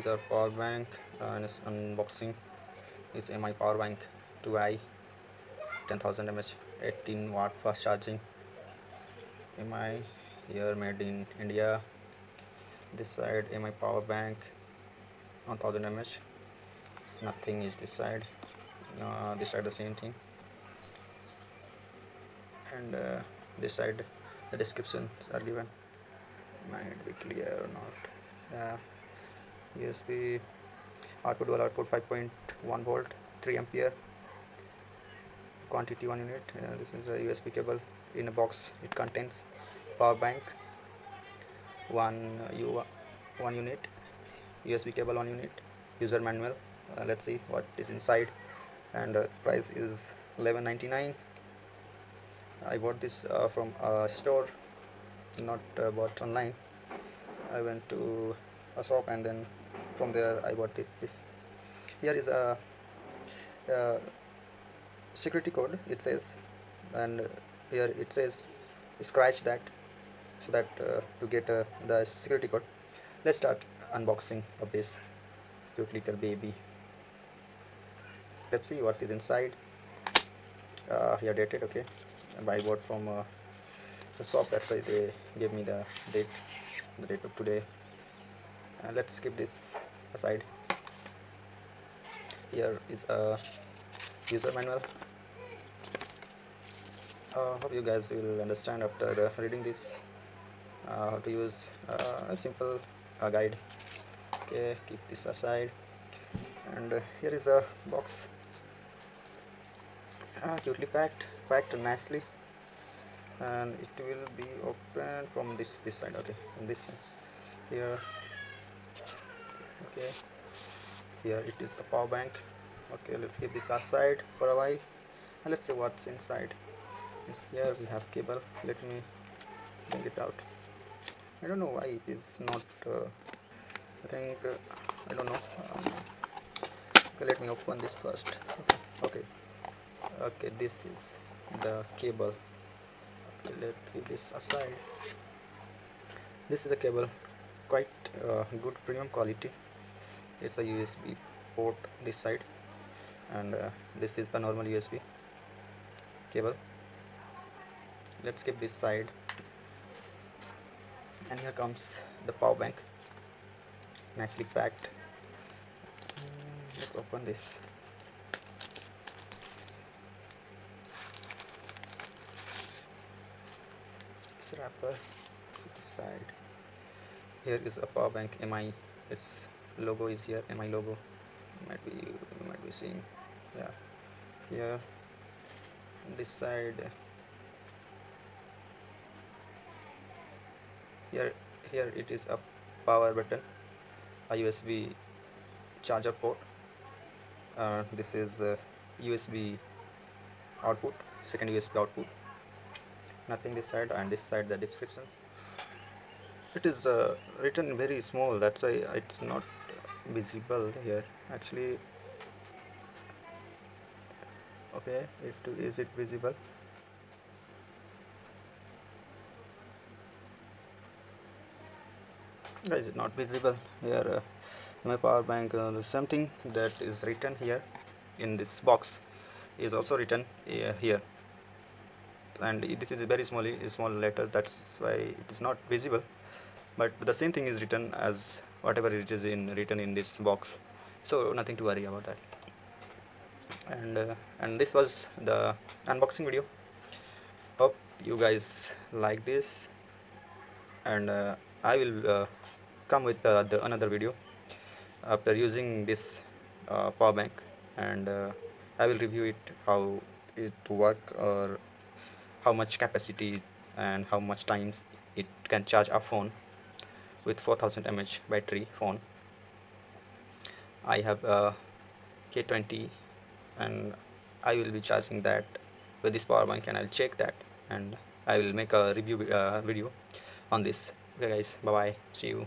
is our power bank and its unboxing. It's a mipowerbank 2i 10,000 mAh 18 watt fast charging. Mi here made in India. This side mi power bank 1000 mAh. Nothing is this side. This side the same thing. And this side the descriptions are given. Might be clear or not. USB output dual output 5.1 volt 3 ampere quantity 1 unit. This is a USB cable in a box. It contains power bank 1 unit, USB cable 1 unit, user manual. Let's see what is inside. And its price is $11.99. I bought this from a store, not bought online. I went to a shop and then from there I bought this. Here is a security code, it says, and here it says scratch that, so that to get the security code. Let's start unboxing of this cute little baby. Let's see what is inside. Here dated, okay. I bought from the shop, that's why they gave me the date of today. Let's skip this aside. Here is a user manual. Hope you guys will understand after reading this how to use a simple guide. Okay, keep this aside. And here is a box, cutely packed nicely, and it will be opened from this side. Okay, from this side. Here, okay, here it is the power bank. Okay, let's keep this aside for a while and let's see what's inside. Here we have cable. Let me bring it out. I don't know why it is not I think I don't know. Okay, let me open this first. Okay, this is the cable. Okay, let's keep this aside. This is a cable, quite good premium quality. It's a USB port this side, and this is a normal USB cable. Let's keep this side, and here comes the power bank, nicely packed. Let's open this. This wrapper to the side. Here is a power bank MI. Its logo is here, MI logo. You might be seeing. Yeah, here on this side. Here it is a power button, a USB charger port. This is USB output, second USB output. Nothing this side, and this side the descriptions. It is written very small, that's why it's not visible here actually. Okay, is it visible? Is it not visible here? My power bank, something that is written here in this box is also written here, and this is a very small letter, that's why it is not visible, but the same thing is written as whatever it is written in this box, so nothing to worry about that. And this was the unboxing video. Hope you guys like this, and I will come with another video after using this power bank, and I will review it, how it work, or how much capacity and how much times it can charge a phone with 4000 mAh battery phone. I have a K20 and I will be charging that with this power bank, and I'll check that, and I will make a review video on this. Okay guys, bye bye, see you.